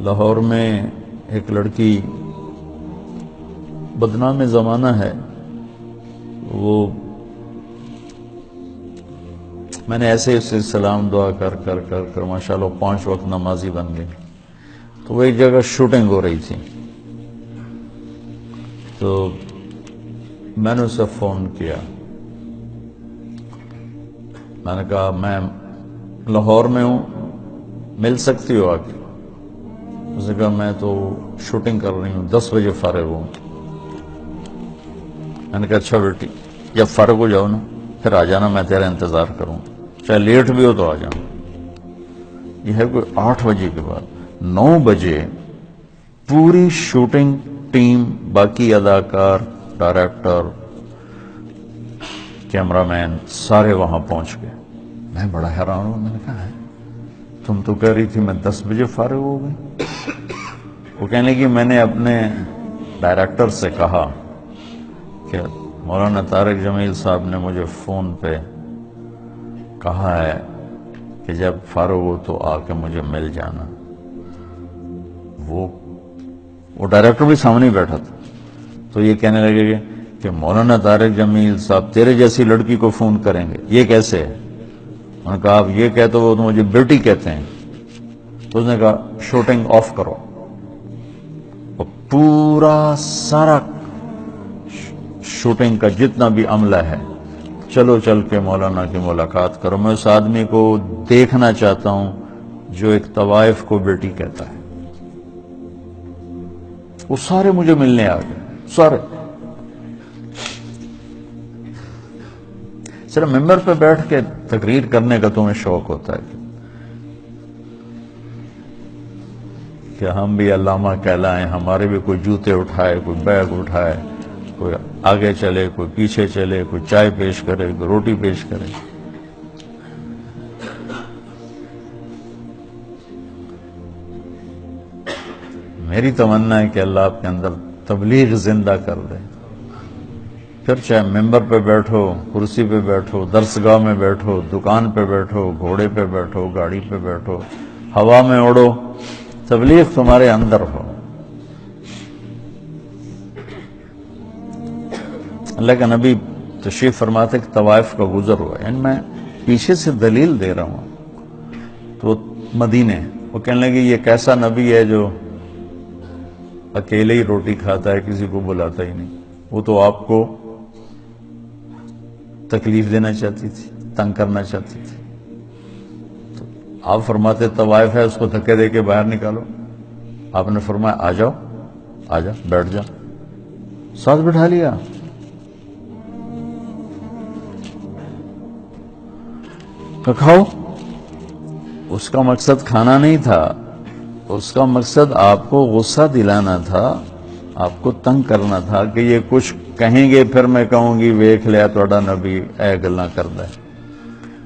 لاہور میں ایک لڑکی بدنام زمانہ ہے، وہ میں نے ایسے اسے سلام دعا کر کر کر کر ماشاءاللہ 5 وقت نمازی بن گئی. تو وہ ایک جگہ شوٹنگ ہو رہی تھی، تو میں نے اسے فون کیا. میں نے کہا میں لاہور میں ہوں، مل سکتی ہو آ کے؟ اس نے کہا میں تو شوٹنگ کر رہی ہوں، 10 بجے فارغ ہوں. میں نے کہا اچھا بیٹی، جب فارغ ہو جاؤ نا پھر آ جانا، میں تیرا انتظار کروں، چاہے لیٹ بھی ہو تو آ جانا. یہ ہے کوئی 8 بجے کے بعد. 9 بجے پوری شوٹنگ ٹیم، باقی اداکار، ڈائریکٹر، کیمرہ مین سارے وہاں پہنچ گئے. میں بڑا حیران ہوں. میں نے کہا ہے تم تو کہہ رہی تھی میں 10 بجے فارغ ہو گئی. وہ کہنے لگی میں نے اپنے ڈائریکٹر سے کہا کہ مولانا طارق جمیل صاحب نے مجھے فون پہ کہا ہے کہ جب فارغ ہو تو آ کے مجھے مل جانا. وہ ڈائریکٹر بھی سامنے ہی بیٹھا تھا. تو یہ کہنے لگے کہ مولانا طارق جمیل صاحب تیرے جیسی لڑکی کو فون کریں گے، یہ کیسے ہے؟ انہوں نے کہا آپ یہ کہتے ہو تو مجھے بیٹی کہتے ہیں. تو اس نے کہا شوٹنگ آف کرو. اور پورا سارا شوٹنگ کا جتنا بھی عملہ ہے، چلو چل کے مولانا کی ملاقات کرو. میں اس آدمی کو دیکھنا چاہتا ہوں جو ایک طوائف کو بیٹی کہتا ہے. وہ سارے مجھے ملنے آ گئے، سارے. صرف ممبر پہ بیٹھ کے تقریر کرنے کا تمہیں شوق ہوتا ہے کہ ہم بھی علامہ کہلائیں، ہمارے بھی کوئی جوتے اٹھائے، کوئی بیگ اٹھائے، کوئی آگے چلے، کوئی پیچھے چلے، کوئی چائے پیش کرے، کوئی روٹی پیش کرے. میری تمنا ہے کہ اللہ آپ کے اندر تبلیغ زندہ کر دے. پھر چاہے ممبر پہ بیٹھو، کرسی پہ بیٹھو، درسگاہ میں بیٹھو، دکان پہ بیٹھو، گھوڑے پہ بیٹھو، گاڑی پہ بیٹھو، ہوا میں اڑو، تبلیغ تمہارے اندر ہو. اللہ کا نبی تشریف فرماتے کہ طوائف کا گزر ہوا. یعنی میں پیچھے سے دلیل دے رہا ہوں. تو مدینے وہ کہنے لگے یہ کیسا نبی ہے جو اکیلے ہی روٹی کھاتا ہے، کسی کو بلاتا ہی نہیں. وہ تو آپ کو تکلیف دینا چاہتی تھی، تنگ کرنا چاہتی تھی. تو آپ فرماتے طوائف ہے، اس کو دھکے دے کے باہر نکالو. آپ نے فرمایا آ جاؤ، آ جا، بیٹھ جا. ساتھ بٹھا لیا. کہ کھاؤ. اس کا مقصد کھانا نہیں تھا، اس کا مقصد آپ کو غصہ دلانا تھا، آپ کو تنگ کرنا تھا کہ یہ کچھ کہیں گے پھر میں کہوں گی ویکھ لیا تھوڑا نبی اے گلاں کردا ہے.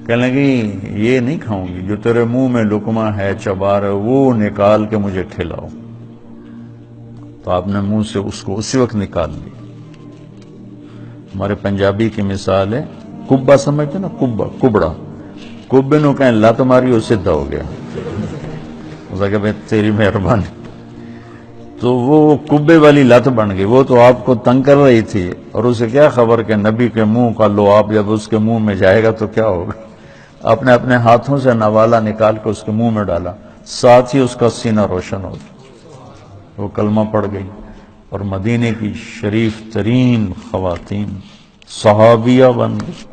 کہنے لگی یہ نہیں کھاؤں گی، جو تیرے منہ میں لقمہ ہے، چبا رہے وہ نکال کے مجھے کھلاؤ. تو آپ نے منہ سے اس کو اسی وقت نکال لی. ہمارے پنجابی کی مثال ہے، کبا سمجھتے نا، کبڑا. کبے نو کہیں لت ماری وہ سدھا ہو گیا. کہ بھائی تیری مہربانی. تو وہ کبے والی لت بن گئی. وہ تو آپ کو تنگ کر رہی تھی، اور اسے کیا خبر کہ نبی کے منہ کا لعاب جب اس کے منہ میں جائے گا تو کیا ہوگا. آپ نے اپنے ہاتھوں سے نوالا نکال کے اس کے منہ میں ڈالا، ساتھ ہی اس کا سینہ روشن ہو گیا. وہ کلمہ پڑھ گئی اور مدینے کی شریف ترین خواتین صحابیہ بن گئی.